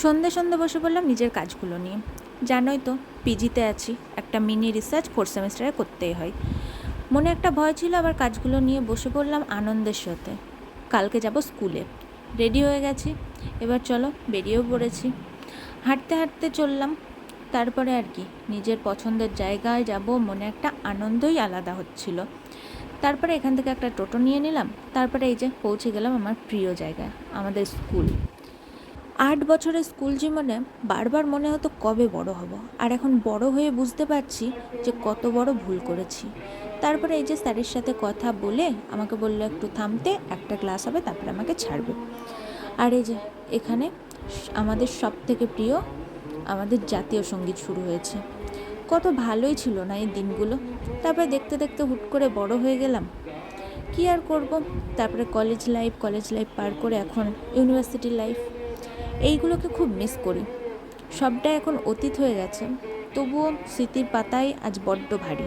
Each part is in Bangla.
সন্ধে সন্ধে বসে পড়লাম নিজের কাজগুলো নিয়ে। জানোই তো পিজিতে আছি, একটা মিনি রিসার্চ 4th সেমিস্টারে করতেই হয়। মনে একটা ভয় ছিল, আবার কাজগুলো নিয়ে বসে পড়লাম আনন্দের সাথে। কালকে যাব স্কুলে, রেডি হয়ে গেছি, এবার চলো বেরিয়েও পড়েছি। হাঁটতে হাঁটতে চললাম, তারপরে আর কি নিজের পছন্দের জায়গায় যাব, মনে একটা আনন্দই আলাদা হচ্ছিল। তারপরে এখান থেকে একটা টোটো নিয়ে নিলাম, তারপরে এই যে পৌঁছে গেলাম আমার প্রিয় জায়গায়, আমাদের স্কুল। 8 বছরের স্কুল জীবনে বারবার মনে হতো কবে বড় হব, আর এখন বড় হয়ে বুঝতে পারছি যে কত বড় ভুল করেছি। তারপরে এই যে স্যারের সাথে কথা বলে আমাকে বললো একটু থামতে, একটা ক্লাস হবে তারপরে আমাকে ছাড়বে। আর এই যে এখানে আমাদের সব থেকে প্রিয় আমাদের জাতীয় সঙ্গীত শুরু হয়েছে। কত ভালোই ছিল না এই দিনগুলো। তারপরে দেখতে দেখতে হুট করে বড় হয়ে গেলাম, কী আর করব। তারপরে কলেজ লাইফ পার করে এখন ইউনিভার্সিটি লাইফ। এইগুলোকে খুব মিস করি, সবটা এখন অতীত হয়ে গেছে, তবুও স্মৃতির পাতায় আজ বড্ড ভারী।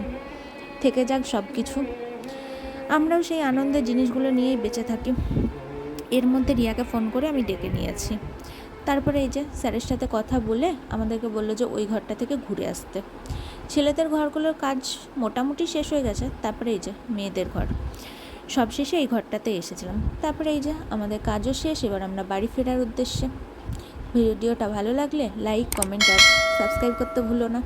থেকে যাক সব কিছু, আমরাও সেই আনন্দের জিনিসগুলো নিয়েই বেঁচে থাকি। এর মধ্যে রিয়াকে ফোন করে আমি ডেকে নিয়েছি। তারপরে এই যে স্যারের সাথে কথা বলে আমাদেরকে বললো যে ওই ঘরটা থেকে ঘুরে আসতে। ছেলেদের ঘরগুলোর কাজ মোটামুটি শেষ হয়ে গেছে, তারপরে এই যে মেয়েদের ঘর, সব শেষে এই ঘরটাতে এসেছিলাম। তারপরে এই যে আমাদের কাজও শেষ, এবার আমরা বাড়ি ফেরার উদ্দেশ্যে। ভিডিওটা ভালো লাগলে লাইক, কমেন্ট আর সাবস্ক্রাইব করতে ভুলো না।